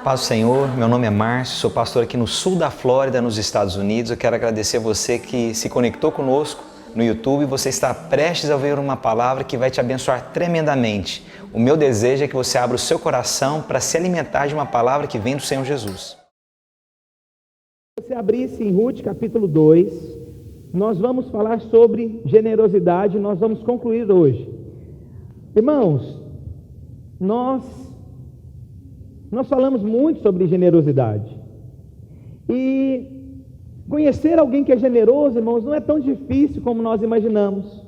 Paz do Senhor, meu nome é Márcio, sou pastor aqui no sul da Flórida, nos Estados Unidos. Eu quero agradecer a você que se conectou conosco no YouTube. Você está prestes a ouvir uma palavra que vai te abençoar tremendamente. O meu desejo é que você abra o seu coração para se alimentar de uma palavra que vem do Senhor Jesus. Se você abrisse em Ruth capítulo 2, nós vamos falar sobre generosidade, nós vamos concluir hoje. Irmãos, nós falamos muito sobre generosidade. E conhecer alguém que é generoso, irmãos, não é tão difícil como nós imaginamos.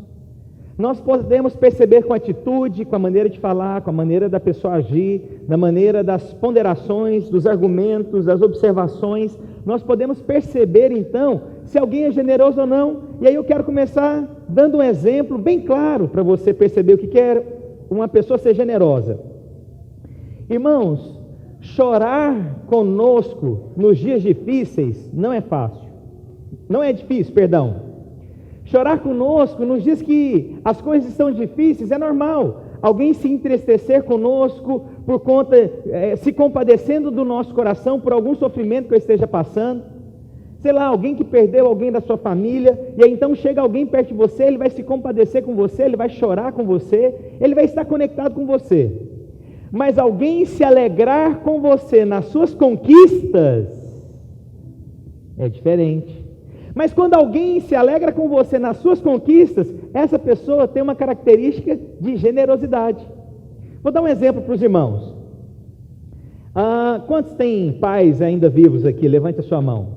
Nós podemos perceber com a atitude, com a maneira de falar, com a maneira da pessoa agir, da maneira das ponderações, dos argumentos, das observações. Nós podemos perceber, então, se alguém é generoso ou não. E aí eu quero começar dando um exemplo bem claro para você perceber o que é uma pessoa ser generosa. Irmãos, chorar conosco nos dias difíceis não é fácil. Não é difícil, perdão. Chorar conosco nos dias que as coisas estão difíceis é normal. Alguém se entristecer conosco por conta, se compadecendo do nosso coração por algum sofrimento que eu esteja passando. Sei lá, alguém que perdeu alguém da sua família, e aí então chega alguém perto de você, ele vai se compadecer com você, ele vai chorar com você, ele vai estar conectado com você. Mas alguém se alegrar com você nas suas conquistas é diferente. Mas quando alguém se alegra com você nas suas conquistas, essa pessoa tem uma característica de generosidade. Vou dar um exemplo para os irmãos. Quantos têm pais ainda vivos aqui? Levante a sua mão.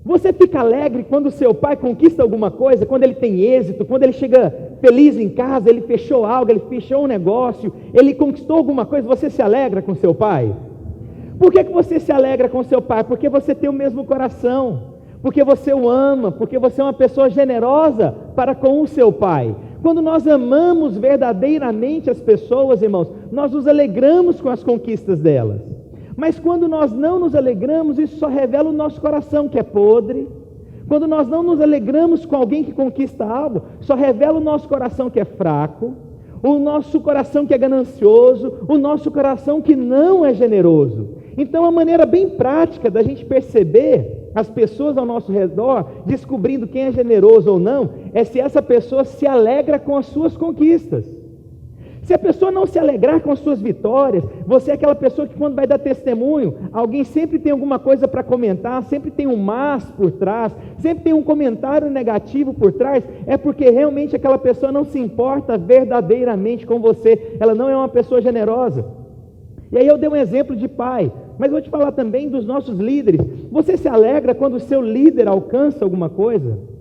Você fica alegre quando seu pai conquista alguma coisa, quando ele tem êxito, quando ele chega feliz em casa, ele fechou algo, ele fechou um negócio, ele conquistou alguma coisa, você se alegra com seu pai? Por que você se alegra com seu pai? Porque você tem o mesmo coração, porque você o ama, porque você é uma pessoa generosa para com o seu pai. Quando nós amamos verdadeiramente as pessoas, irmãos, nós nos alegramos com as conquistas delas. Mas quando nós não nos alegramos, isso só revela o nosso coração que é podre. Quando nós não nos alegramos com alguém que conquista algo, só revela o nosso coração que é fraco, o nosso coração que é ganancioso, o nosso coração que não é generoso. Então, a maneira bem prática da gente perceber as pessoas ao nosso redor, descobrindo quem é generoso ou não, é se essa pessoa se alegra com as suas conquistas. Se a pessoa não se alegrar com as suas vitórias, você é aquela pessoa que quando vai dar testemunho, alguém sempre tem alguma coisa para comentar, sempre tem um mas por trás, sempre tem um comentário negativo por trás, é porque realmente aquela pessoa não se importa verdadeiramente com você, ela não é uma pessoa generosa. E aí eu dei um exemplo de pai, mas vou te falar também dos nossos líderes. Você se alegra quando o seu líder alcança alguma coisa?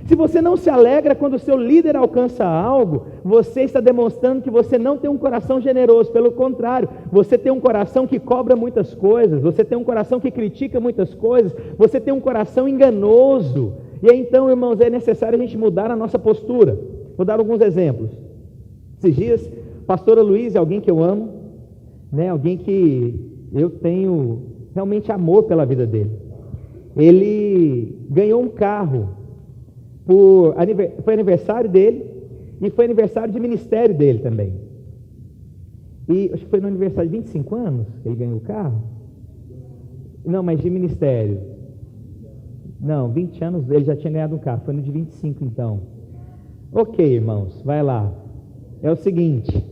Se você não se alegra quando o seu líder alcança algo, você está demonstrando que você não tem um coração generoso. Pelo contrário, você tem um coração que cobra muitas coisas, você tem um coração que critica muitas coisas, você tem um coração enganoso. E aí então, irmãos, é necessário a gente mudar a nossa postura. Vou dar alguns exemplos. Esses dias, pastora Luiz é alguém que eu amo, né? Alguém que eu tenho realmente amor pela vida dele. Ele ganhou um carro. Foi aniversário dele e foi aniversário de ministério dele também. E acho que foi no aniversário de 25 anos que ele ganhou o carro. Não, mas de ministério. Não, 20 anos ele já tinha ganhado um carro. Foi no de 25 então. Ok, irmãos, vai lá. É o seguinte.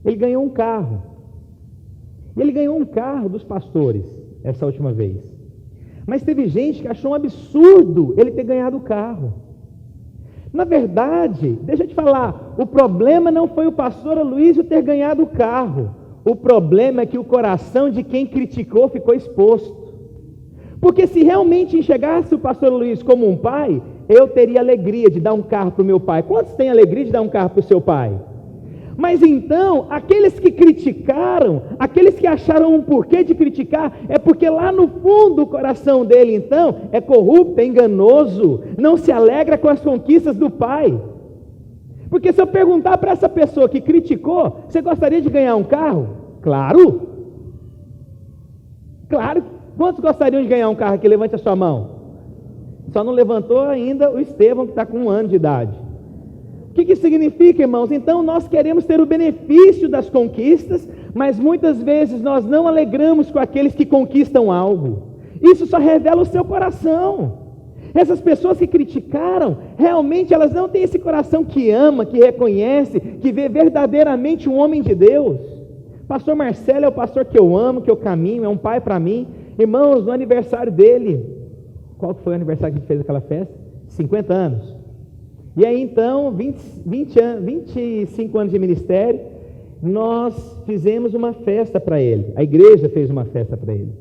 Ele ganhou um carro. Ele ganhou um carro dos pastores essa última vez. Mas teve gente que achou um absurdo ele ter ganhado o carro. Na verdade, deixa eu te falar, o problema não foi o pastor Aloysio ter ganhado o carro. O problema é que o coração de quem criticou ficou exposto. Porque se realmente enxergasse o pastor Aloysio como um pai, eu teria alegria de dar um carro para o meu pai. Quantos têm alegria de dar um carro para o seu pai? Mas então, aqueles que criticaram, aqueles que acharam um porquê de criticar, é porque lá no fundo o coração dele, então, é corrupto, é enganoso, não se alegra com as conquistas do pai. Porque se eu perguntar para essa pessoa que criticou, você gostaria de ganhar um carro? Claro! Claro! Quantos gostariam de ganhar um carro aqui? Levante a sua mão. Só não levantou ainda o Estevão, que está com 1 ano de idade. que isso significa, irmãos? Então nós queremos ter o benefício das conquistas, mas muitas vezes nós não alegramos com aqueles que conquistam algo. Isso só revela o seu coração. Essas pessoas que criticaram, realmente elas não têm esse coração que ama, que reconhece, que vê verdadeiramente um homem de Deus. Pastor Marcelo é o pastor que eu amo, que eu caminho, é um pai para mim. Irmãos, no aniversário dele, qual que foi o aniversário que a gente fez aquela festa? 50 anos. E aí então, 25 anos de ministério, nós fizemos uma festa para ele. A igreja fez uma festa para ele.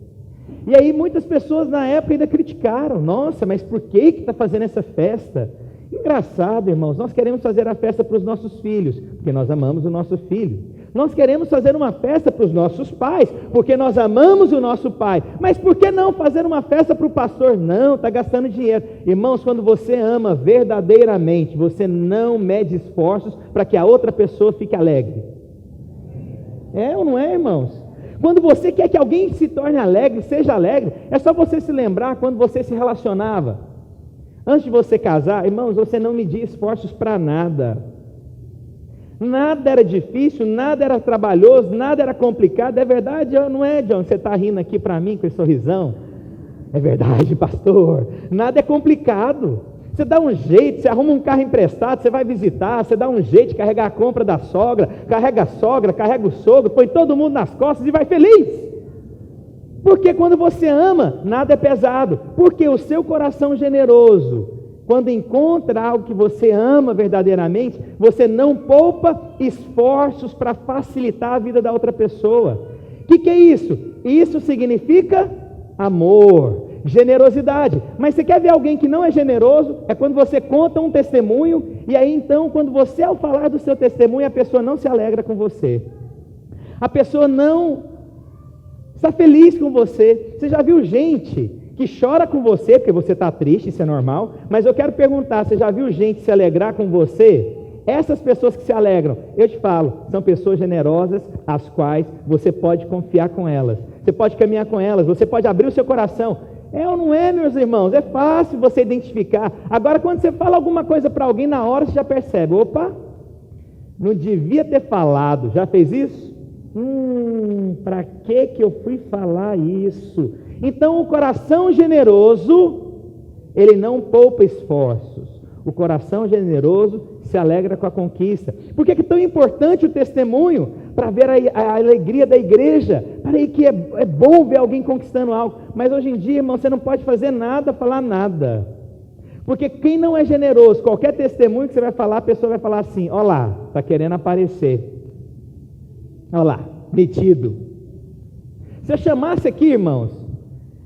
E aí muitas pessoas na época ainda criticaram. Nossa, mas por que está fazendo essa festa? Engraçado, irmãos, nós queremos fazer a festa para os nossos filhos, porque nós amamos o nosso filho. Nós queremos fazer uma festa para os nossos pais, porque nós amamos o nosso pai. Mas por que não fazer uma festa para o pastor? Não, está gastando dinheiro. Irmãos, quando você ama verdadeiramente, você não mede esforços para que a outra pessoa fique alegre. É ou não é, irmãos? Quando você quer que alguém se torne alegre, seja alegre, é só você se lembrar quando você se relacionava. Antes de você casar, irmãos, você não media esforços para nada. Nada era difícil, nada era trabalhoso, nada era complicado. É verdade ou não é, John? Você está rindo aqui para mim com esse sorrisão? É verdade, pastor. Nada é complicado. Você dá um jeito, você arruma um carro emprestado, você vai visitar, você dá um jeito de carregar a compra da sogra, carrega o sogro, põe todo mundo nas costas e vai feliz. Porque quando você ama, nada é pesado. Porque o seu coração generoso, quando encontra algo que você ama verdadeiramente, você não poupa esforços para facilitar a vida da outra pessoa. O que é isso? Isso significa amor, generosidade. Mas você quer ver alguém que não é generoso? É quando você conta um testemunho, e aí então, quando você, ao falar do seu testemunho, a pessoa não se alegra com você. A pessoa não está feliz com você. Você já viu gente que chora com você, porque você está triste, isso é normal, mas eu quero perguntar, você já viu gente se alegrar com você? Essas pessoas que se alegram, eu te falo, são pessoas generosas, as quais você pode confiar com elas, você pode caminhar com elas, você pode abrir o seu coração. É ou não é, meus irmãos? É fácil você identificar. Agora, quando você fala alguma coisa para alguém, na hora você já percebe, opa, não devia ter falado, já fez isso? Para que eu fui falar isso? Então, o coração generoso, ele não poupa esforços. O coração generoso se alegra com a conquista. Por que é tão importante o testemunho? Para ver a alegria da igreja. Para aí que é bom ver alguém conquistando algo. Mas hoje em dia, irmão, você não pode fazer nada, falar nada. Porque quem não é generoso, qualquer testemunho que você vai falar, a pessoa vai falar assim, ó lá, está querendo aparecer. Ó lá, metido. Se eu chamasse aqui, irmãos,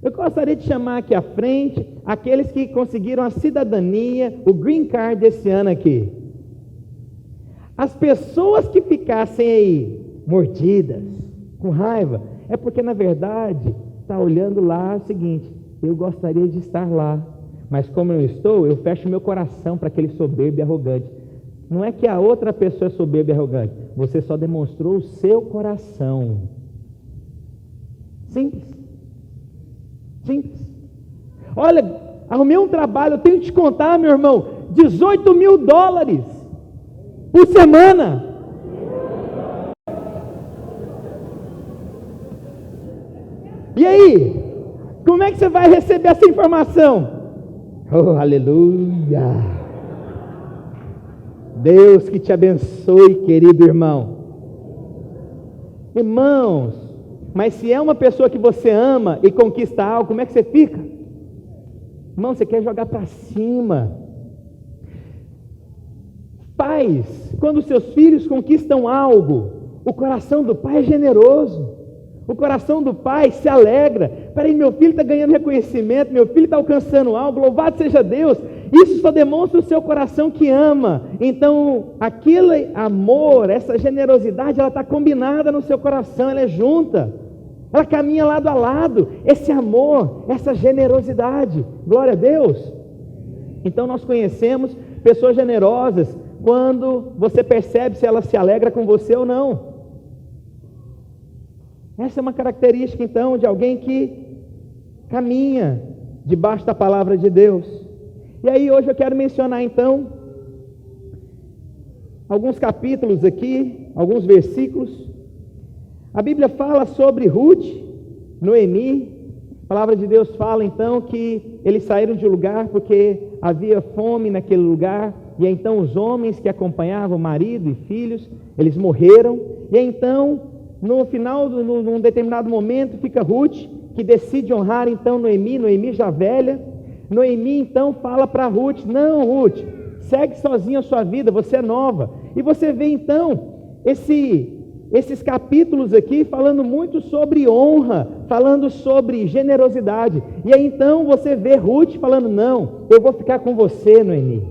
eu gostaria de chamar aqui à frente aqueles que conseguiram a cidadania, o green card desse ano aqui. As pessoas que ficassem aí mordidas, com raiva, é porque na verdade está olhando lá o seguinte, eu gostaria de estar lá, mas como eu estou, eu fecho meu coração para aquele soberbo e arrogante. Não é que a outra pessoa é soberba e arrogante, você só demonstrou o seu coração. Simples. Simples. Olha, arrumei um trabalho, eu tenho que te contar, meu irmão, $18.000 por semana. E aí? Como é que você vai receber essa informação? Oh, aleluia! Deus que te abençoe, querido irmão. Irmãos, mas se é uma pessoa que você ama e conquista algo, como é que você fica? Irmão, você quer jogar para cima. Pais, quando seus filhos conquistam algo, o coração do pai é generoso. O coração do pai se alegra. Peraí, meu filho está ganhando reconhecimento, meu filho está alcançando algo, louvado seja Deus. Isso só demonstra o seu coração que ama. Então, aquele amor, essa generosidade, ela está combinada no seu coração, ela é junta. Ela caminha lado a lado. Esse amor, essa generosidade. Glória a Deus. Então, nós conhecemos pessoas generosas quando você percebe se ela se alegra com você ou não. Essa é uma característica, então, de alguém que caminha debaixo da palavra de Deus. E aí, hoje eu quero mencionar, então, alguns capítulos aqui, alguns versículos. A Bíblia fala sobre Ruth, Noemi. A palavra de Deus fala então que eles saíram de um lugar porque havia fome naquele lugar, e então os homens que acompanhavam marido e filhos, eles morreram, e então no final, num determinado momento, fica Ruth, que decide honrar então Noemi já velha. Noemi então fala para Ruth: não, Ruth, segue sozinha a sua vida, você é nova. E você vê então esses capítulos aqui falando muito sobre honra, falando sobre generosidade. E aí então você vê Ruth falando: não, eu vou ficar com você, Noemi,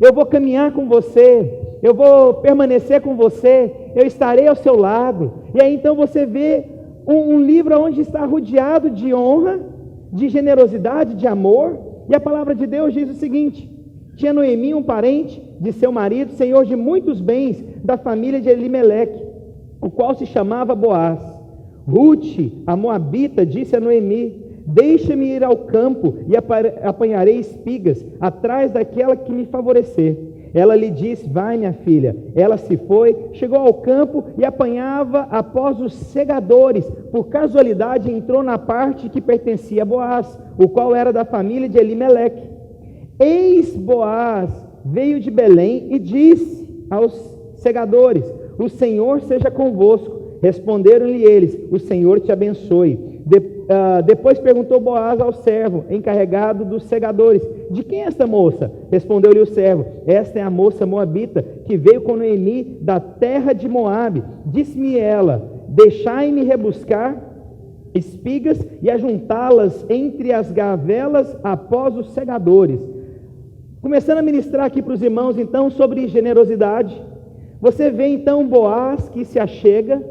eu vou caminhar com você, eu vou permanecer com você, eu estarei ao seu lado. E aí então você vê um livro onde está rodeado de honra, de generosidade, de amor. E a palavra de Deus diz o seguinte: tinha Noemi um parente de seu marido, senhor de muitos bens, da família de Elimeleque, o qual se chamava Boaz. Ruth, a moabita, disse a Noemi: deixa-me ir ao campo e apanharei espigas atrás daquela que me favorecer. Ela lhe disse: vai, minha filha. Ela se foi, chegou ao campo e apanhava após os segadores. Por casualidade entrou na parte que pertencia a Boaz, o qual era da família de Elimeleque. Eis Boaz veio de Belém e disse aos segadores: o Senhor seja convosco. Responderam-lhe eles: o Senhor te abençoe. Depois perguntou Boaz ao servo encarregado dos segadores: de quem é esta moça? Respondeu-lhe o servo: esta é a moça moabita que veio com Noemi da terra de Moabe. Disse-me ela: deixai-me rebuscar espigas e ajuntá-las entre as gavelas após os segadores. Começando a ministrar aqui para os irmãos então sobre generosidade. Você vê então Boaz que se achega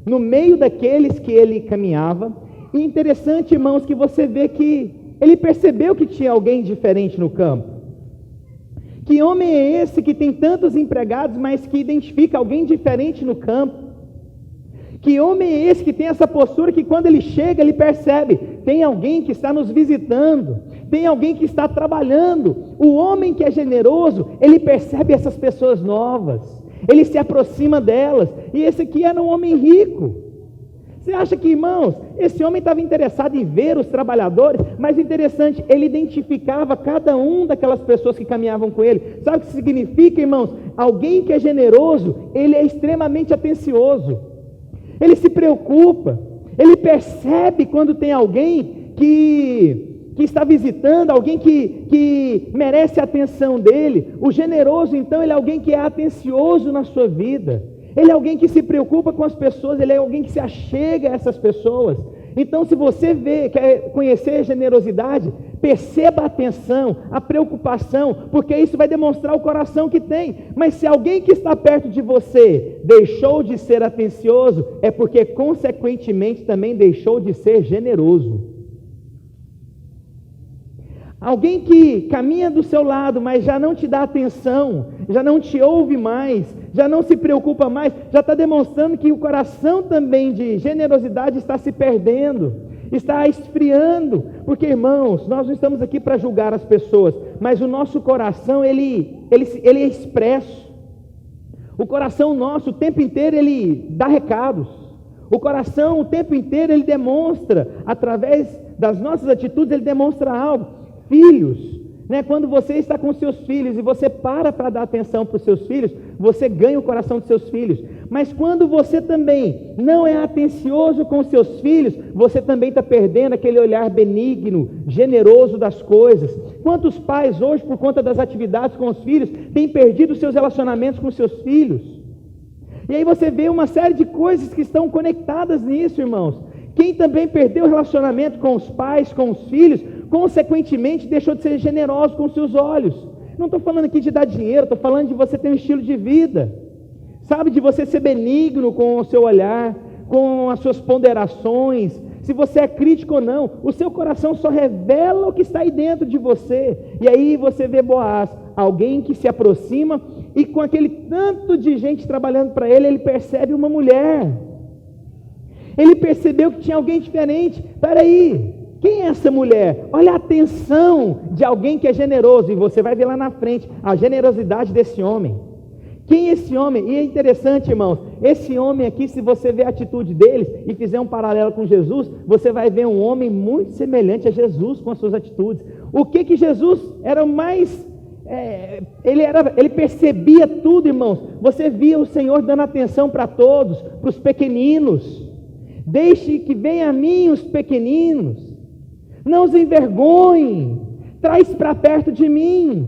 no meio daqueles que ele caminhava. E interessante, irmãos, que você vê que ele percebeu que tinha alguém diferente no campo. Que homem é esse que tem tantos empregados, mas que identifica alguém diferente no campo? Que homem é esse que tem essa postura que quando ele chega, ele percebe: tem alguém que está nos visitando, tem alguém que está trabalhando. O homem que é generoso, ele percebe essas pessoas novas, ele se aproxima delas. E esse aqui era um homem rico. Você acha que, irmãos, esse homem estava interessado em ver os trabalhadores? Mas interessante, ele identificava cada um daquelas pessoas que caminhavam com ele. Sabe o que significa, irmãos? Alguém que é generoso, ele é extremamente atencioso, ele se preocupa, ele percebe quando tem alguém que está visitando, alguém que merece a atenção dele. O generoso, então, ele é alguém que é atencioso na sua vida. Ele é alguém que se preocupa com as pessoas, ele é alguém que se achega a essas pessoas. Então, se você quer conhecer a generosidade, perceba a atenção, a preocupação, porque isso vai demonstrar o coração que tem. Mas se alguém que está perto de você deixou de ser atencioso, é porque consequentemente também deixou de ser generoso. Alguém que caminha do seu lado, mas já não te dá atenção, já não te ouve mais, já não se preocupa mais, já está demonstrando que o coração também de generosidade está se perdendo, está esfriando. Porque, irmãos, nós não estamos aqui para julgar as pessoas, mas o nosso coração, ele é expresso. O coração nosso, o tempo inteiro, ele dá recados. O coração, o tempo inteiro, ele demonstra, através das nossas atitudes, ele demonstra algo. Filhos, né? Quando você está com seus filhos e você para dar atenção para os seus filhos, você ganha o coração dos seus filhos. Mas quando você também não é atencioso com os seus filhos, você também está perdendo aquele olhar benigno, generoso das coisas. Quantos pais hoje, por conta das atividades com os filhos, têm perdido os seus relacionamentos com os seus filhos? E aí você vê uma série de coisas que estão conectadas nisso, irmãos. Quem também perdeu o relacionamento com os pais, com os filhos, consequentemente deixou de ser generoso com os seus olhos. Não estou falando aqui de dar dinheiro, estou falando de você ter um estilo de vida, sabe, de você ser benigno com o seu olhar, com as suas ponderações, se você é crítico ou não. O seu coração só revela o que está aí dentro de você. E aí você vê Boaz, alguém que se aproxima, e com aquele tanto de gente trabalhando para ele, ele percebe uma mulher. Ele percebeu que tinha alguém diferente. Espera aí, quem é essa mulher? Olha a atenção de alguém que é generoso, e você vai ver lá na frente a generosidade desse homem. Quem é esse homem? E é interessante, irmãos, esse homem aqui, se você ver a atitude deles e fizer um paralelo com Jesus, você vai ver um homem muito semelhante a Jesus com as suas atitudes. O que Jesus era o mais... ele percebia tudo, irmãos. Você via o Senhor dando atenção para todos, para os pequeninos. Deixe que venha a mim os pequeninos, não os envergonhe, traz para perto de mim.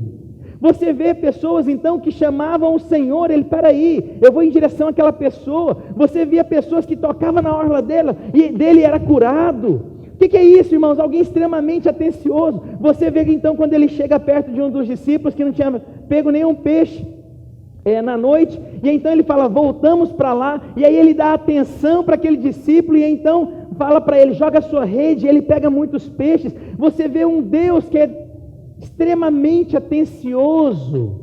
Você vê pessoas então que chamavam o Senhor, peraí, eu vou em direção àquela pessoa. Você via pessoas que tocavam na orla dele era curado. O que é isso, irmãos? Alguém extremamente atencioso. Você vê então quando ele chega perto de um dos discípulos que não tinha pego nenhum peixe na noite, e então ele fala, voltamos para lá, e aí ele dá atenção para aquele discípulo, e então fala para ele, joga a sua rede, e ele pega muitos peixes. Você vê um Deus que é extremamente atencioso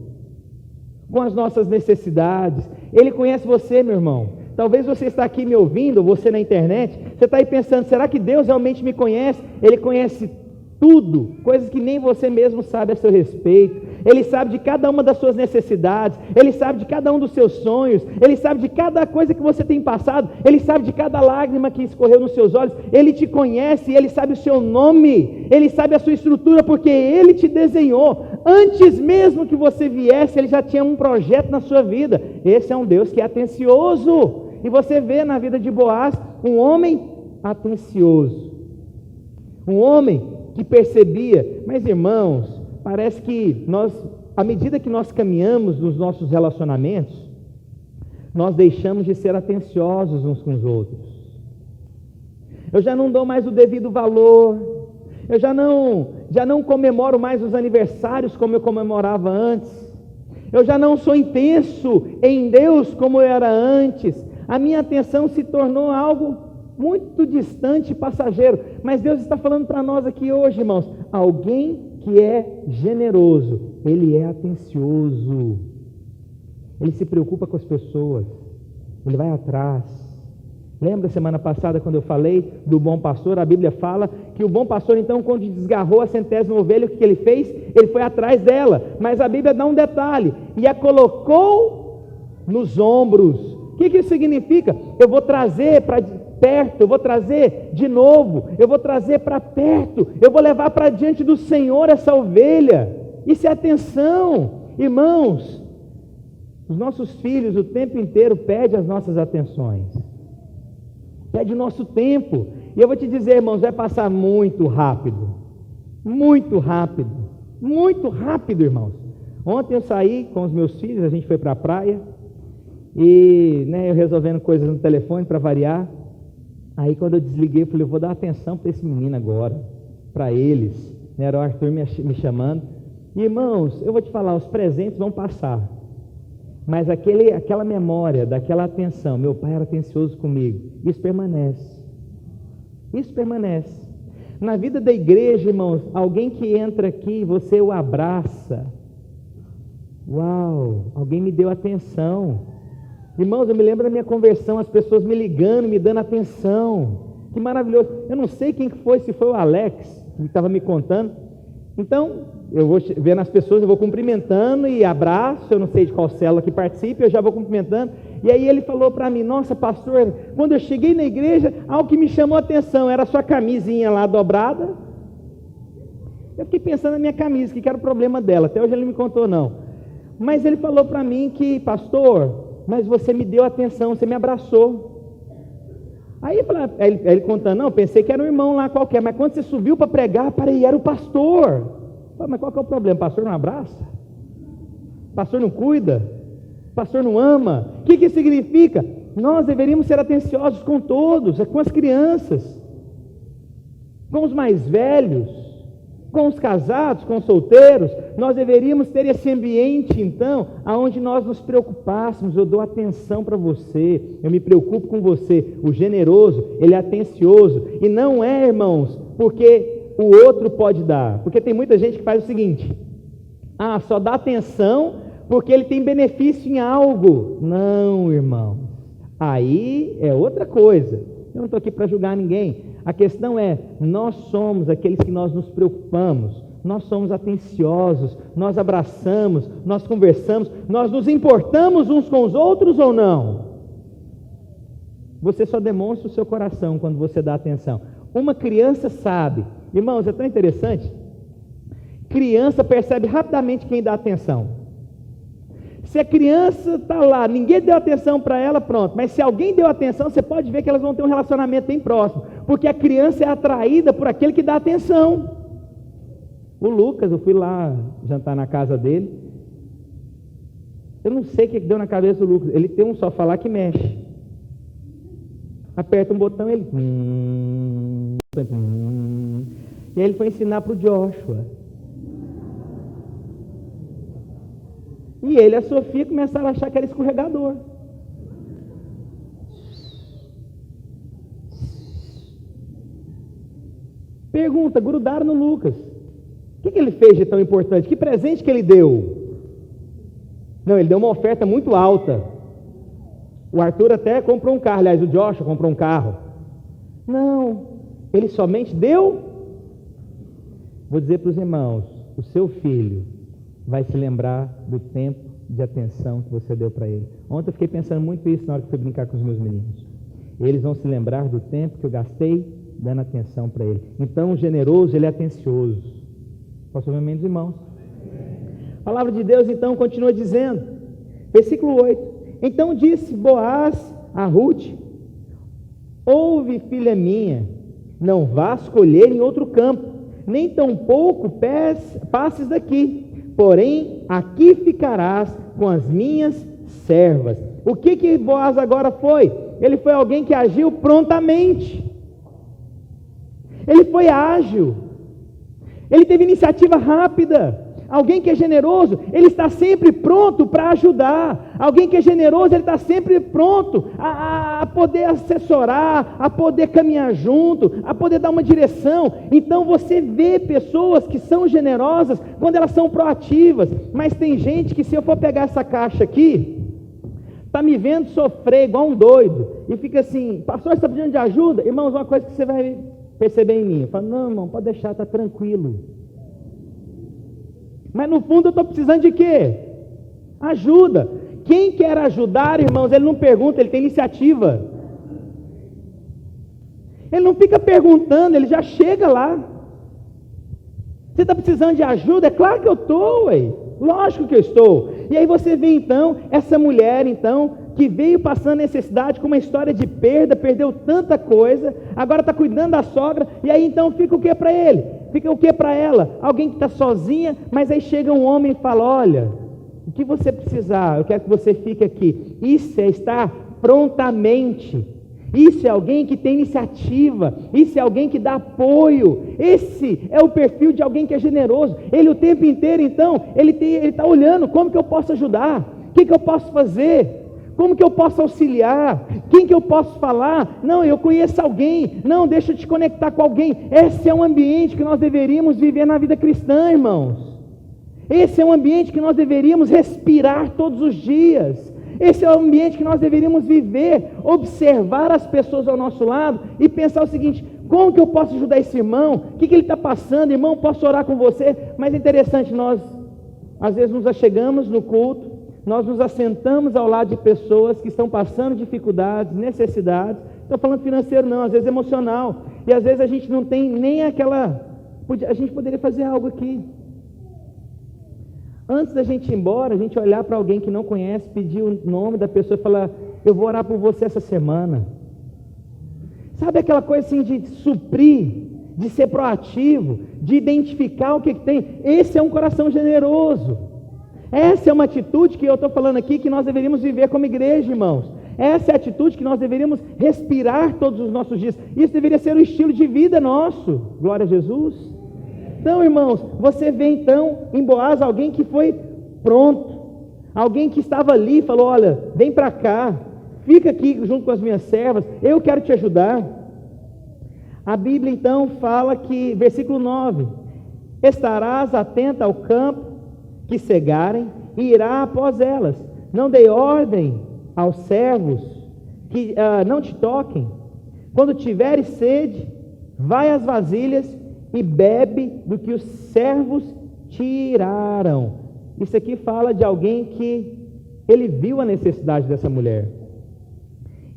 com as nossas necessidades. Ele conhece você, meu irmão. Talvez você está aqui me ouvindo, ou você na internet, você está aí pensando, será que Deus realmente me conhece? Ele conhece tudo, coisas que nem você mesmo sabe a seu respeito. Ele sabe de cada uma das suas necessidades, Ele sabe de cada um dos seus sonhos, Ele sabe de cada coisa que você tem passado, Ele sabe de cada lágrima que escorreu nos seus olhos. Ele te conhece, Ele sabe o seu nome, Ele sabe a sua estrutura, porque Ele te desenhou. Antes mesmo que você viesse, Ele já tinha um projeto na sua vida. Esse é um Deus que é atencioso. E você vê na vida de Boaz um homem atencioso, um homem que percebia. Mas, irmãos, parece que nós, à medida que nós caminhamos nos nossos relacionamentos, nós deixamos de ser atenciosos uns com os outros. Eu já não dou mais o devido valor, eu já não comemoro mais os aniversários como eu comemorava antes, eu já não sou intenso em Deus como eu era antes. A minha atenção se tornou algo muito distante e passageiro. Mas Deus está falando para nós aqui hoje, irmãos, alguém que é generoso, ele é atencioso, ele se preocupa com as pessoas, ele vai atrás. Lembra semana passada quando eu falei do bom pastor? A Bíblia fala que o bom pastor, então, quando desgarrou a 100ª ovelha, o que ele fez? Ele foi atrás dela. Mas a Bíblia dá um detalhe: e a colocou nos ombros. O que isso significa? Eu vou trazer para perto, eu vou trazer de novo, eu vou trazer para perto, eu vou levar para diante do Senhor essa ovelha. Isso é atenção, irmãos. Os nossos filhos o tempo inteiro pedem as nossas atenções, pede o nosso tempo. E eu vou te dizer, irmãos, vai passar muito rápido, muito rápido, muito rápido, irmãos. Ontem eu saí com os meus filhos, a gente foi para a praia, e eu resolvendo coisas no telefone para variar. Aí quando eu desliguei, eu falei, eu vou dar atenção para esse menino agora, para eles. Era o Arthur me chamando. E, irmãos, eu vou te falar, os presentes vão passar, mas aquela memória, daquela atenção, meu pai era atencioso comigo, isso permanece. Isso permanece. Na vida da igreja, irmãos, alguém que entra aqui, você o abraça. Uau, alguém me deu atenção. Irmãos, eu me lembro da minha conversão, as pessoas me ligando, me dando atenção. Que maravilhoso. Eu não sei quem foi, se foi o Alex, que estava me contando. Então, eu vou vendo as pessoas, eu vou cumprimentando e abraço, eu não sei de qual célula que participe, eu já vou cumprimentando. E aí ele falou para mim, nossa, pastor, quando eu cheguei na igreja, algo que me chamou a atenção, era a sua camisinha lá dobrada. Eu fiquei pensando na minha camisa, que era o problema dela, até hoje ele não me contou não. Mas ele falou para mim que, pastor, mas você me deu atenção, você me abraçou. Aí ele contando, não, pensei que era um irmão lá qualquer, mas quando você subiu para pregar, parei, era o pastor. Mas qual que é o problema? Pastor não abraça? Pastor não cuida? Pastor não ama? O que significa? Nós deveríamos ser atenciosos com todos, com as crianças, com os mais velhos, com os casados, com os solteiros. Nós deveríamos ter esse ambiente, então, aonde nós nos preocupássemos. Eu dou atenção para você, eu me preocupo com você. O generoso, ele é atencioso, e não é, irmãos, porque o outro pode dar, porque tem muita gente que faz o seguinte, só dá atenção porque ele tem benefício em algo. Não, irmão, aí é outra coisa. Eu não estou aqui para julgar ninguém. A questão é, nós somos aqueles que nós nos preocupamos nós somos atenciosos, nós abraçamos, nós conversamos, nós nos importamos uns com os outros ou não? Você só demonstra o seu coração quando você dá atenção. Uma criança sabe, irmãos, é tão interessante, criança percebe rapidamente quem dá atenção. Se a criança está lá, ninguém deu atenção para ela, pronto. Mas se alguém deu atenção, você pode ver que elas vão ter um relacionamento bem próximo. Porque a criança é atraída por aquele que dá atenção. O Lucas, eu fui lá jantar na casa dele. Eu não sei o que deu na cabeça do Lucas. Ele tem um sofá lá que mexe. Aperta um botão, ele... E aí ele foi ensinar para o Joshua. E ele e a Sofia começaram a achar que era escorregador. Pergunta, grudaram no Lucas. O que ele fez de tão importante? Que presente que ele deu? Não, ele deu uma oferta muito alta. O Arthur até comprou um carro, aliás, o Joshua comprou um carro. Não, ele somente deu. Vou dizer para os irmãos, o seu filho vai se lembrar do tempo de atenção que você deu para ele. Ontem eu fiquei pensando muito isso na hora que fui brincar com os meus meninos. Eles vão se lembrar do tempo que eu gastei dando atenção para ele. Então, o generoso, ele é atencioso. Posso ouvir meus irmãos? A palavra de Deus, então, continua dizendo, versículo 8. Então disse Boaz a Ruth: ouve, filha minha, não vás colher em outro campo, nem tampouco passes daqui. Porém, aqui ficarás com as minhas servas. O que Boaz agora foi? Ele foi alguém que agiu prontamente. Ele foi ágil. Ele teve iniciativa rápida. Alguém que é generoso, ele está sempre pronto para ajudar. Alguém que é generoso, ele está sempre pronto a poder assessorar, a poder caminhar junto, a poder dar uma direção. Então você vê pessoas que são generosas quando elas são proativas. Mas tem gente que, se eu for pegar essa caixa aqui, está me vendo sofrer igual um doido, e fica assim: pastor, você está precisando de ajuda? Irmãos, uma coisa que você vai perceber em mim, eu falo: não, irmão, pode deixar, está tranquilo. Mas no fundo eu estou precisando de quê? Ajuda. Quem quer ajudar, irmãos, ele não pergunta, ele tem iniciativa. Ele não fica perguntando, ele já chega lá. Você está precisando de ajuda? É claro que eu estou, ué. Lógico que eu estou. E aí você vê então, essa mulher então, que veio passando necessidade com uma história de perda, perdeu tanta coisa, agora está cuidando da sogra, e aí então fica o que para ele? Fica o que para ela? Alguém que está sozinha, mas aí chega um homem e fala: olha, o que você precisar, eu quero que você fique aqui. Isso é estar prontamente. Isso é alguém que tem iniciativa. Isso é alguém que dá apoio. Esse é o perfil de alguém que é generoso. Ele o tempo inteiro, então, ele está olhando: como que eu posso ajudar? O que eu posso fazer? Como que eu posso auxiliar? Quem que eu posso falar? Não, eu conheço alguém. Não, deixa eu te conectar com alguém. Esse é um ambiente que nós deveríamos viver na vida cristã, irmãos. Esse é um ambiente que nós deveríamos respirar todos os dias. Esse é o ambiente que nós deveríamos viver, observar as pessoas ao nosso lado e pensar o seguinte: como que eu posso ajudar esse irmão? O que ele está passando? Irmão, posso orar com você? Mas é interessante, nós às vezes nos achegamos no culto, nós nos assentamos ao lado de pessoas que estão passando dificuldades, necessidades. Estou falando financeiro não, às vezes emocional. E às vezes a gente não tem nem aquela... A gente poderia fazer algo aqui. Antes da gente ir embora, a gente olhar para alguém que não conhece, pedir o nome da pessoa e falar: eu vou orar por você essa semana. Sabe aquela coisa assim de suprir, de ser proativo, de identificar o que tem? Esse é um coração generoso. Essa é uma atitude que eu estou falando aqui que nós deveríamos viver como igreja, irmãos. Essa é a atitude que nós deveríamos respirar todos os nossos dias. Isso deveria ser o estilo de vida nosso. Glória a Jesus. Então, irmãos, você vê então em Boaz alguém que foi pronto, alguém que estava ali e falou: olha, vem para cá, fica aqui junto com as minhas servas, eu quero te ajudar. A Bíblia então fala que, versículo 9: estarás atenta ao campo que cegarem e irá após elas, não dei ordem aos servos que não te toquem. Quando tiveres sede, vai às vasilhas e bebe do que os servos tiraram. Isso aqui fala de alguém que ele viu a necessidade dessa mulher.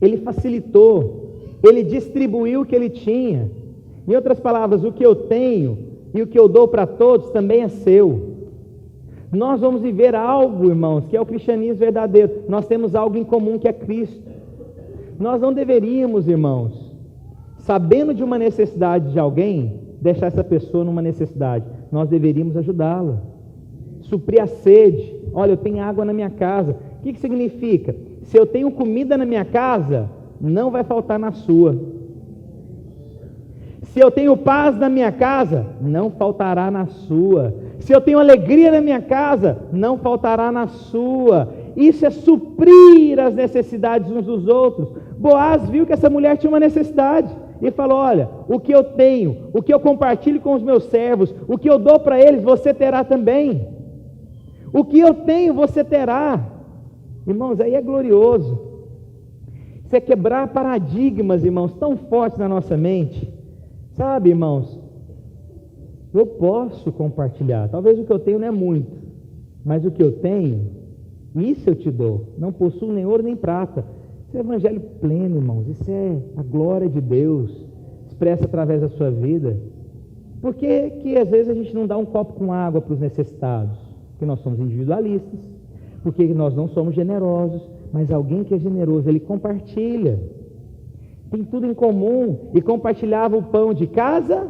Ele facilitou, ele distribuiu o que ele tinha. Em outras palavras, o que eu tenho e o que eu dou para todos também é seu. Nós vamos viver algo, irmãos, que é o cristianismo verdadeiro. Nós temos algo em comum que é Cristo. Nós não deveríamos, irmãos, sabendo de uma necessidade de alguém, deixar essa pessoa numa necessidade. Nós deveríamos ajudá-la, suprir a sede. Olha, eu tenho água na minha casa. O que significa? Se eu tenho comida na minha casa, não vai faltar na sua. Se eu tenho paz na minha casa, não faltará na sua. Se eu tenho alegria na minha casa, não faltará na sua. Isso é suprir as necessidades uns dos outros. Boaz viu que essa mulher tinha uma necessidade e falou: olha, o que eu tenho, o que eu compartilho com os meus servos, o que eu dou para eles, você terá também. O que eu tenho, você terá. Irmãos, aí é glorioso. Isso é quebrar paradigmas, irmãos, tão fortes na nossa mente. Sabe, irmãos, eu posso compartilhar. Talvez o que eu tenho não é muito, mas o que eu tenho, isso eu te dou. Não possuo nem ouro nem prata. Isso é evangelho pleno, irmãos. Isso é a glória de Deus expressa através da sua vida. Por que às vezes a gente não dá um copo com água para os necessitados? Porque nós somos individualistas, porque nós não somos generosos. Mas alguém que é generoso, ele compartilha, tem tudo em comum, e compartilhava o pão de casa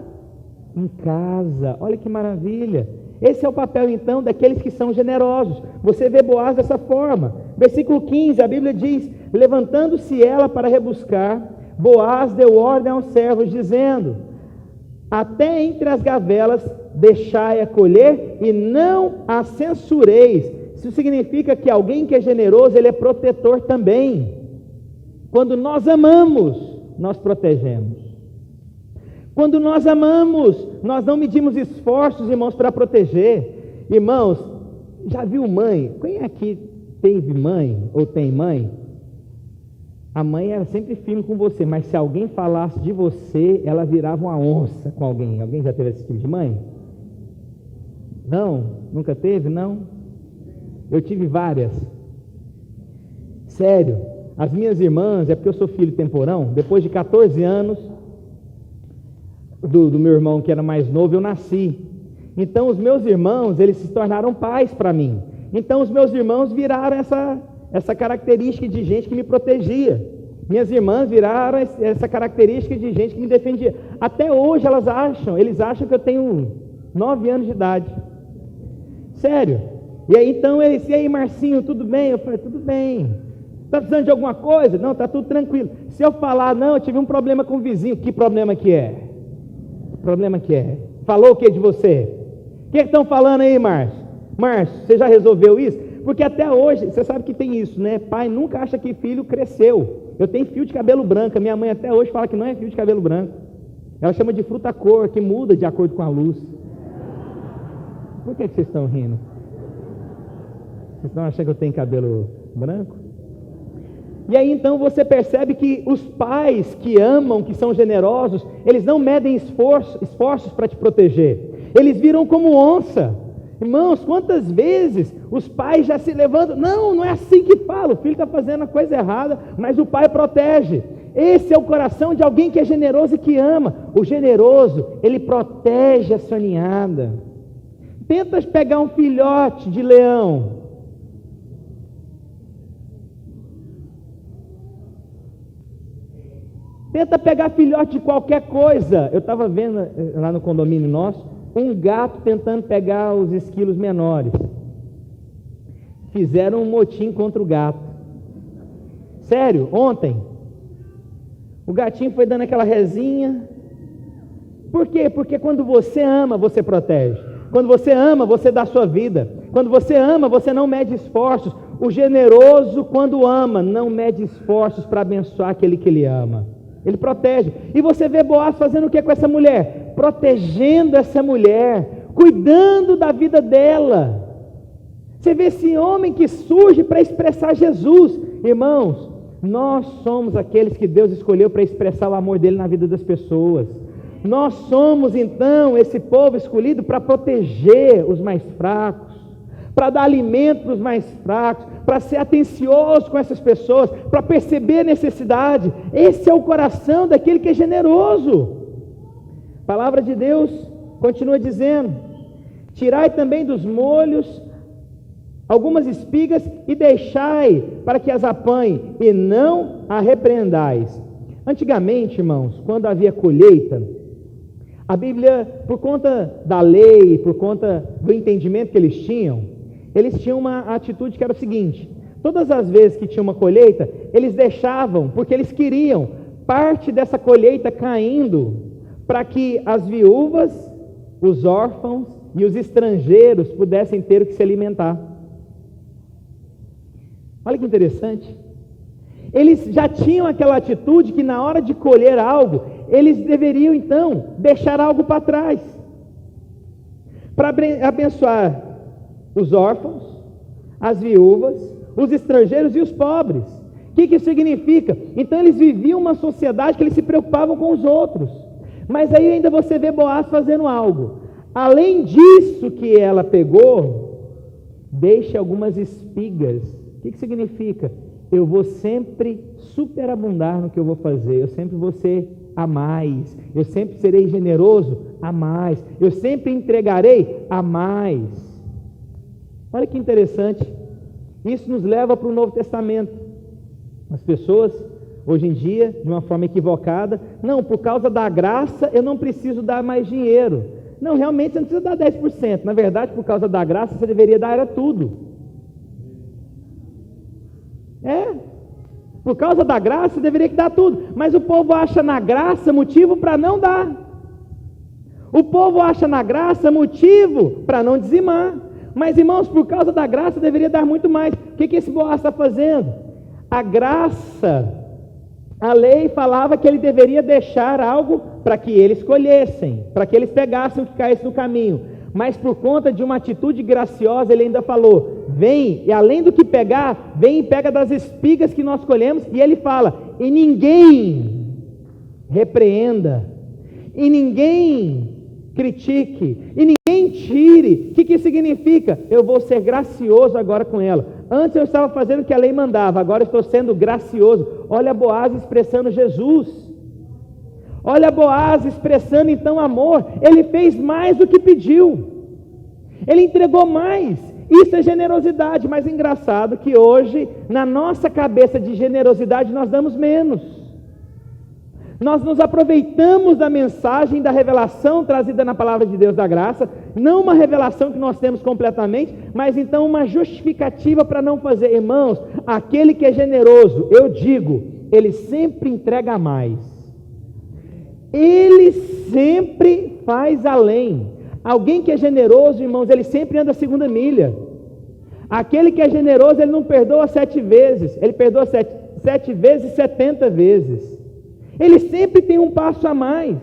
em casa. Olha que maravilha. Esse é o papel então daqueles que são generosos. Você vê Boaz dessa forma. Versículo 15, a Bíblia diz: levantando-se ela para rebuscar, Boaz deu ordem aos servos, dizendo: até entre as gavelas deixai-a colher, e não a censureis. Isso significa que alguém que é generoso, ele é protetor também. Quando nós amamos, nós protegemos. Quando nós amamos, nós não medimos esforços, irmãos, para proteger. Irmãos, já viu mãe? Quem aqui teve mãe ou tem mãe? A mãe era sempre firme com você, mas se alguém falasse de você, ela virava uma onça com alguém. Alguém já teve esse tipo de mãe? Não? Nunca teve? Não? Eu tive várias. Sério. As minhas irmãs, é porque eu sou filho temporão, depois de 14 anos do meu irmão que era mais novo, eu nasci. Então os meus irmãos, eles se tornaram pais para mim. Então os meus irmãos viraram essa característica de gente que me protegia. Minhas irmãs viraram essa característica de gente que me defendia. Até hoje eles acham que eu tenho 9 anos de idade. Sério. E aí então eles, e aí Marcinho, tudo bem? Eu falei, tudo bem. Está precisando de alguma coisa? Não, está tudo tranquilo. Se eu falar, não, eu tive um problema com o vizinho, que problema que é? Que problema que é? Falou o que de você? O que estão falando aí, Márcio? Márcio, você já resolveu isso? Porque até hoje, você sabe que tem isso, né? Pai nunca acha que filho cresceu. Eu tenho fio de cabelo branco, minha mãe até hoje fala que não é fio de cabelo branco. Ela chama de fruta-cor, que muda de acordo com a luz. Por que vocês estão rindo? Vocês estão achando que eu tenho cabelo branco? E aí então você percebe que os pais que amam, que são generosos, eles não medem esforços para te proteger. Eles viram como onça. Irmãos, quantas vezes os pais já se levantam, não é assim que fala, o filho está fazendo a coisa errada, mas o pai protege. Esse é o coração de alguém que é generoso e que ama. O generoso, ele protege a sua ninhada. Tenta pegar um filhote de leão. Tenta pegar filhote de qualquer coisa. Eu estava vendo lá no condomínio nosso, um gato tentando pegar os esquilos menores. Fizeram um motim contra o gato. Sério, ontem. O gatinho foi dando aquela rezinha. Por quê? Porque quando você ama, você protege. Quando você ama, você dá a sua vida. Quando você ama, você não mede esforços. O generoso, quando ama, não mede esforços para abençoar aquele que ele ama. Ele protege. E você vê Boaz fazendo o que com essa mulher? Protegendo essa mulher, cuidando da vida dela. Você vê esse homem que surge para expressar Jesus. Irmãos, nós somos aqueles que Deus escolheu para expressar o amor dele na vida das pessoas. Nós somos então esse povo escolhido para proteger os mais fracos, para dar alimento para os mais fracos, para ser atencioso com essas pessoas, para perceber a necessidade. Esse é o coração daquele que é generoso. A palavra de Deus continua dizendo: tirai também dos molhos algumas espigas e deixai para que as apanhe, e não a repreendais. Antigamente, irmãos, quando havia colheita, a Bíblia, por conta da lei, por conta do entendimento que eles tinham uma atitude que era o seguinte: todas as vezes que tinha uma colheita, eles deixavam, porque eles queriam, parte dessa colheita caindo, para que as viúvas, os órfãos e os estrangeiros pudessem ter o que se alimentar. Olha que interessante. Eles já tinham aquela atitude que na hora de colher algo, eles deveriam então deixar algo para trás, para abençoar os órfãos, as viúvas, os estrangeiros e os pobres. O que isso significa? Então eles viviam uma sociedade que eles se preocupavam com os outros. Mas aí ainda você vê Boaz fazendo algo. Além disso que ela pegou, deixa algumas espigas. O que significa? Eu vou sempre superabundar no que eu vou fazer, eu sempre vou ser a mais, eu sempre serei generoso a mais, eu sempre entregarei a mais. Olha que interessante, isso nos leva para o Novo Testamento. As pessoas, hoje em dia, de uma forma equivocada, não, por causa da graça eu não preciso dar mais dinheiro. Não, realmente você não precisa dar 10%, na verdade, por causa da graça você deveria dar era tudo. Por causa da graça você deveria dar tudo, mas o povo acha na graça motivo para não dar. O povo acha na graça motivo para não dizimar. Mas, irmãos, por causa da graça deveria dar muito mais. O que esse Boaz está fazendo? A graça, a lei falava que ele deveria deixar algo para que eles colhessem, para que eles pegassem o que caísse no caminho. Mas por conta de uma atitude graciosa, ele ainda falou: vem, e além do que pegar, vem e pega das espigas que nós colhemos. E ele fala: e ninguém repreenda, e ninguém critique, e ninguém tire. O que significa? Eu vou ser gracioso agora com ela. Antes eu estava fazendo o que a lei mandava, agora eu estou sendo gracioso. Olha Boaz expressando Jesus. Olha Boaz expressando então amor. Ele fez mais do que pediu, ele entregou mais. Isso é generosidade. Mas engraçado que hoje, na nossa cabeça de generosidade, nós damos menos. Nós nos aproveitamos da mensagem, da revelação trazida na palavra de Deus da graça, não uma revelação que nós temos completamente, mas então uma justificativa para não fazer. Irmãos, aquele que é generoso, eu digo, ele sempre entrega mais, ele sempre faz além. Alguém que é generoso, irmãos, ele sempre anda a segunda milha. Aquele que é generoso, ele não perdoa 7 vezes, ele perdoa 7 vezes 70 vezes. Ele sempre tem um passo a mais,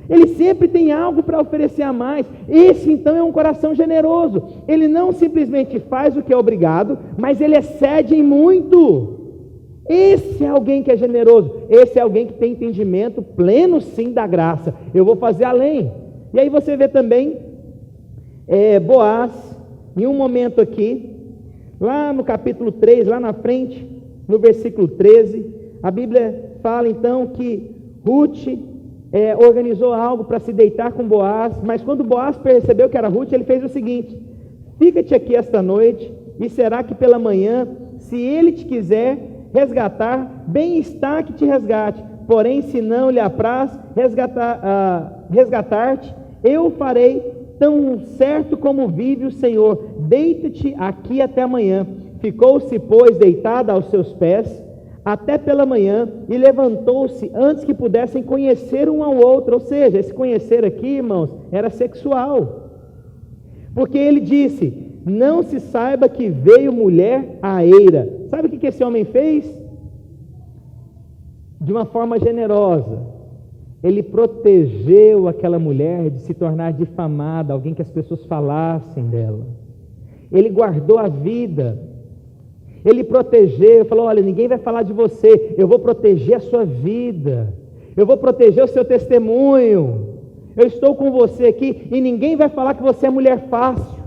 ele sempre tem algo para oferecer a mais. Esse então é um coração generoso. Ele não simplesmente faz o que é obrigado, mas ele excede em muito. Esse é alguém que é generoso. Esse é alguém que tem entendimento pleno sim da graça. Eu vou fazer além. E aí você vê também Boaz, em um momento aqui, lá no capítulo 3, lá na frente, no versículo 13, a Bíblia fala então que Ruth organizou algo para se deitar com Boaz, mas quando Boaz percebeu que era Ruth, ele fez o seguinte: fica-te aqui esta noite, e será que pela manhã, se ele te quiser resgatar, bem está que te resgate, porém se não lhe apraz resgatar-te, eu farei tão certo como vive o Senhor, deita-te aqui até amanhã. Ficou-se, pois, deitada aos seus pés até pela manhã, e levantou-se antes que pudessem conhecer um ao outro. Ou seja, esse conhecer aqui, irmãos, era sexual, porque ele disse: não se saiba que veio mulher à eira. Sabe o que esse homem fez? De uma forma generosa, ele protegeu aquela mulher de se tornar difamada, alguém que as pessoas falassem dela. Ele guardou a vida. Ele protegeu, falou: olha, ninguém vai falar de você, eu vou proteger a sua vida, eu vou proteger o seu testemunho. Eu estou com você aqui e ninguém vai falar que você é mulher fácil.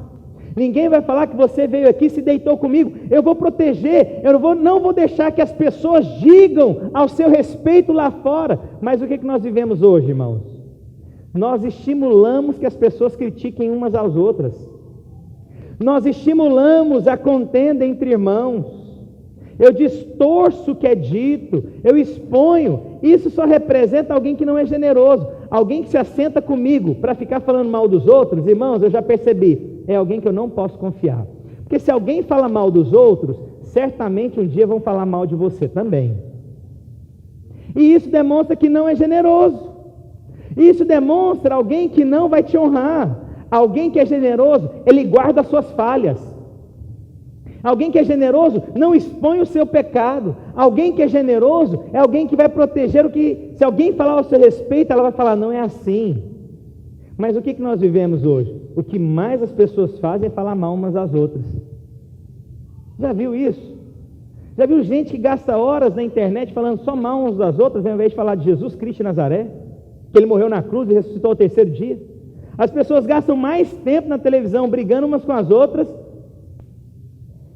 Ninguém vai falar que você veio aqui e se deitou comigo. Eu vou proteger, não vou deixar que as pessoas digam ao seu respeito lá fora. Mas o que nós vivemos hoje, irmãos? Nós estimulamos que as pessoas critiquem umas às outras. Nós estimulamos a contenda entre irmãos. Eu distorço o que é dito, eu exponho. Isso só representa alguém que não é generoso. Alguém que se assenta comigo para ficar falando mal dos outros, irmãos, eu já percebi, é alguém que eu não posso confiar. Porque se alguém fala mal dos outros, certamente um dia vão falar mal de você também. E isso demonstra que não é generoso. Isso demonstra alguém que não vai te honrar. Alguém que é generoso, ele guarda as suas falhas. Alguém que é generoso não expõe o seu pecado. Alguém que é generoso é alguém que vai proteger o que, se alguém falar ao seu respeito, ela vai falar, não é assim. Mas o que nós vivemos hoje? O que mais as pessoas fazem é falar mal umas às outras. Já viu isso? Já viu gente que gasta horas na internet falando só mal umas das outras, ao invés de falar de Jesus Cristo de Nazaré, que ele morreu na cruz e ressuscitou ao terceiro dia? As pessoas gastam mais tempo na televisão brigando umas com as outras,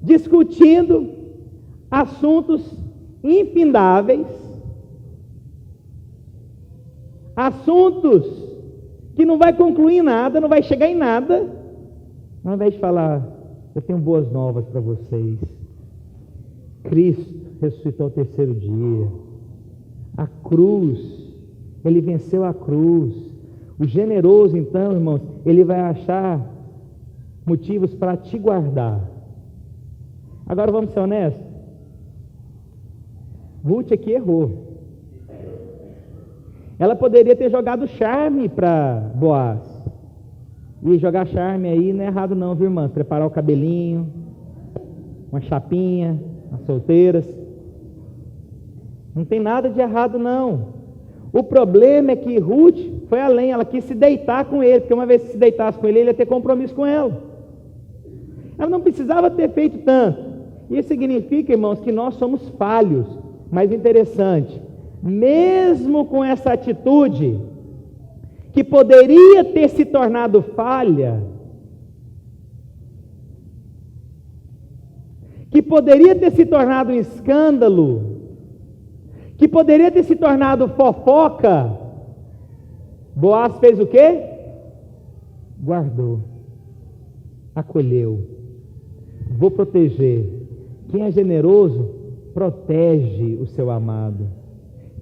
discutindo assuntos infindáveis, assuntos que não vai concluir em nada, não vai chegar em nada, ao invés de falar, eu tenho boas novas para vocês, Cristo ressuscitou ao terceiro dia, a cruz, ele venceu a cruz. O generoso, então, irmãos, ele vai achar motivos para te guardar. Agora vamos ser honestos. Ruth aqui errou. Ela poderia ter jogado charme para Boaz. E jogar charme aí não é errado não, viu, irmãs? Preparar o cabelinho, uma chapinha, as solteiras. Não tem nada de errado não. O problema é que Ruth foi além, ela quis se deitar com ele, porque uma vez que se deitasse com ele, ele ia ter compromisso com ela. Ela não precisava ter feito tanto. Isso significa, irmãos, que nós somos falhos. Mas interessante, mesmo com essa atitude, que poderia ter se tornado falha, que poderia ter se tornado um escândalo, que poderia ter se tornado fofoca, Boaz fez o quê? Guardou, acolheu. Vou proteger. Quem é generoso, protege o seu amado.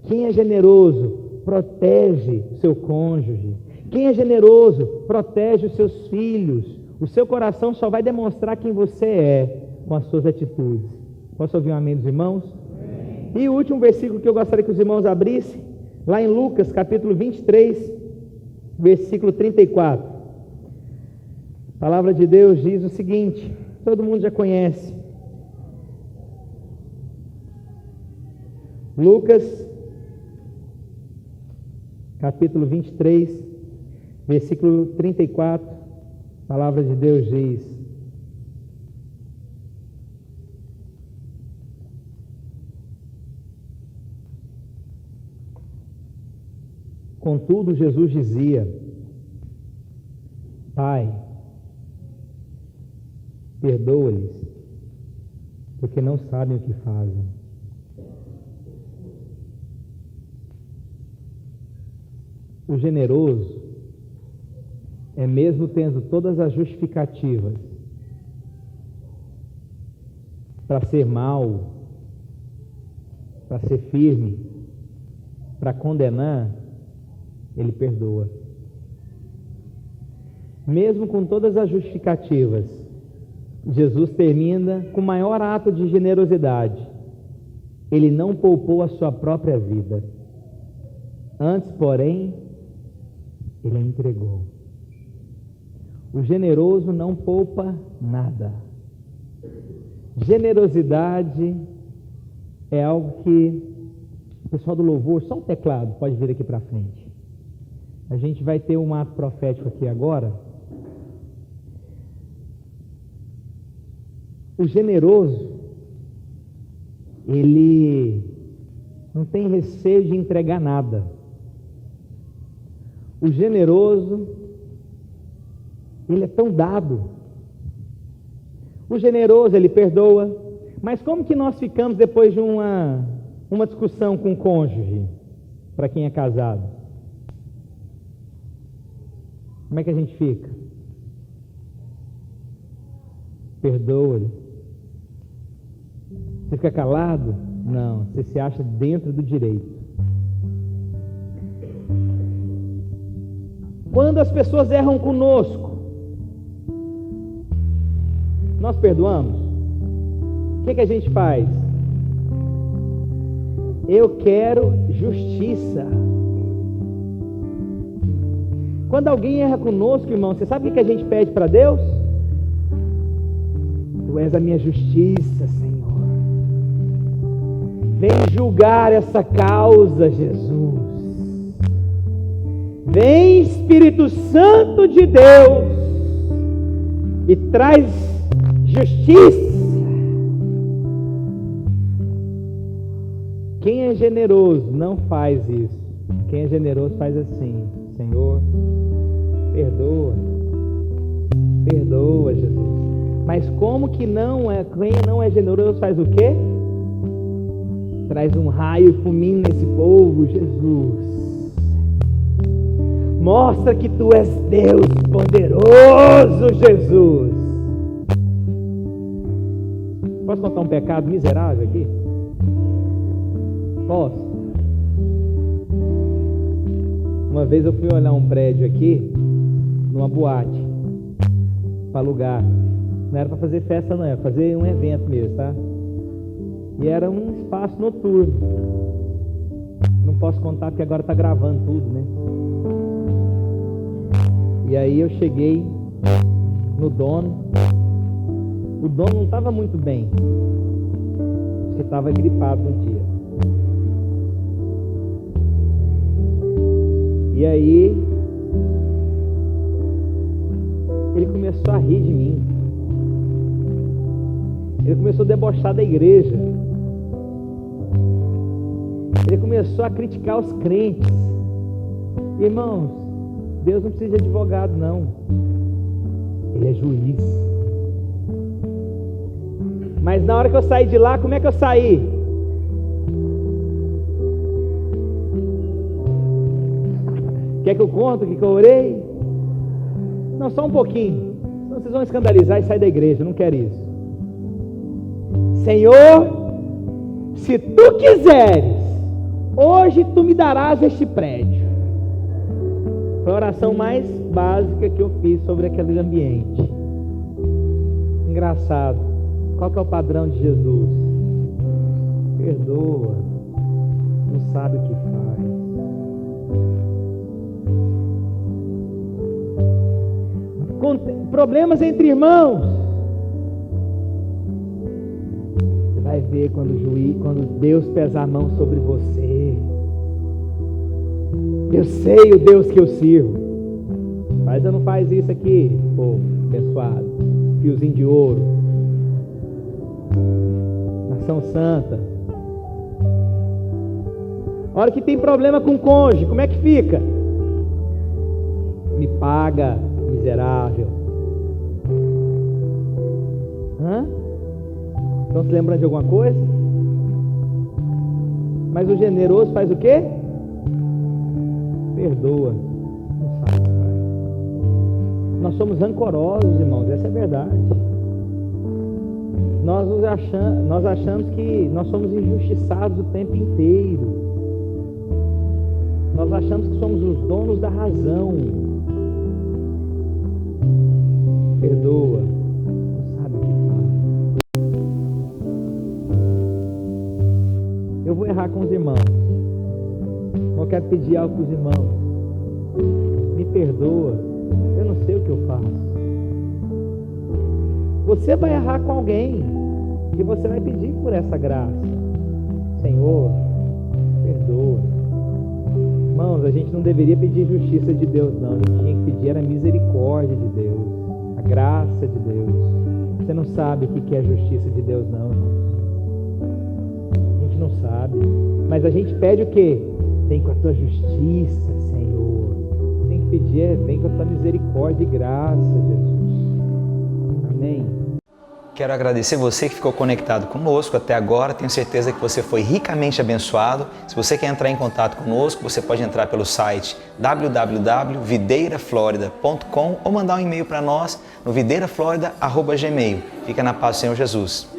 Quem é generoso, protege o seu cônjuge. Quem é generoso, protege os seus filhos. O seu coração só vai demonstrar quem você é com as suas atitudes. Posso ouvir um amém dos irmãos? Amém. E o último versículo que eu gostaria que os irmãos abrissem, lá em Lucas, capítulo 23, versículo 34. A palavra de Deus diz o seguinte, todo mundo já conhece. Lucas, capítulo 23, versículo 34, a palavra de Deus diz: Contudo, Jesus dizia: Pai, perdoa-lhes, porque não sabem o que fazem. O generoso é, mesmo tendo todas as justificativas para ser mau, para ser firme, para condenar, ele perdoa. Mesmo com todas as justificativas, Jesus termina com o maior ato de generosidade. Ele não poupou a sua própria vida. Antes, porém, ele a entregou. O generoso não poupa nada. Generosidade é algo que o pessoal do louvor, só o teclado pode vir aqui para frente. A gente vai ter um ato profético aqui agora. O generoso, ele não tem receio de entregar nada. O generoso, ele é tão dado. O generoso, ele perdoa. Mas como que nós ficamos depois de uma discussão com o cônjuge, para quem é casado? Como é que a gente fica? Perdoa-lhe. Você fica calado? Não, você se acha dentro do direito. Quando as pessoas erram conosco, nós perdoamos? O que a gente faz? Eu quero justiça. Quando alguém erra conosco, irmão, você sabe o que a gente pede para Deus? Tu és a minha justiça, Senhor. Vem julgar essa causa, Jesus. Vem, Espírito Santo de Deus, e traz justiça. Quem é generoso não faz isso. Quem é generoso faz assim: Senhor, perdoa. Perdoa, Jesus. Mas como que não é? Quem não é generoso faz o quê? Traz um raio fulmíneo nesse povo, Jesus. Mostra que tu és Deus poderoso, Jesus. Posso contar um pecado miserável aqui? Posso? Uma vez eu fui olhar um prédio aqui, numa boate, para alugar. Não era para fazer festa, não, era para fazer um evento mesmo, tá? E era um espaço noturno. Não posso contar porque agora está gravando tudo, né? E aí eu cheguei no dono. O dono não estava muito bem. Ele estava gripado no dia. E aí ele começou a rir de mim. Ele começou a debochar da igreja. Ele começou a criticar os crentes. Irmãos, Deus não precisa de advogado, não. Ele é juiz. Mas na hora que eu saí de lá, como é que eu saí? Quer que eu conte o que eu orei? Não, só um pouquinho. Senão vocês vão escandalizar e sair da igreja. Eu não quero isso. Senhor, se tu quiseres, hoje tu me darás este prédio. Foi a oração mais básica que eu fiz sobre aquele ambiente. Engraçado. Qual que é o padrão de Jesus? Perdoa. Não sabe o que faz. Com problemas entre irmãos. Você vai ver quando Deus pesar a mão sobre você. Eu sei o Deus que eu sirvo. Mas eu não faz isso aqui, povo abençoado. Fiozinho de ouro. Nação santa. A hora que tem problema com o cônjuge, como é que fica? Me paga, miserável. Estão se lembrando de alguma coisa? Mas o generoso faz o quê? Perdoa. Não sabe o que faz. Nós somos rancorosos, irmãos, essa é a verdade. Nós achamos que nós somos injustiçados o tempo inteiro. Nós achamos que somos os donos da razão. Perdoa. Não sabe o que faz. Eu vou errar com os irmãos. Eu quero pedir algo para os irmãos. Me perdoa. Eu não sei o que eu faço. Você vai errar com alguém e você vai pedir por essa graça. Senhor, perdoa. Irmãos, a gente não deveria pedir justiça de Deus, não. A gente tinha que pedir a misericórdia de Deus, a graça de Deus. Você não sabe o que é a justiça de Deus, não, irmãos. A gente não sabe. Mas a gente pede o quê? Vem com a tua justiça, Senhor. Vem pedir é: vem com a tua misericórdia e graça, Jesus. Amém. Quero agradecer você que ficou conectado conosco até agora. Tenho certeza que você foi ricamente abençoado. Se você quer entrar em contato conosco, você pode entrar pelo site www.videiraflorida.com ou mandar um e-mail para nós no videiraflorida@gmail.com. Fica na paz do Senhor Jesus.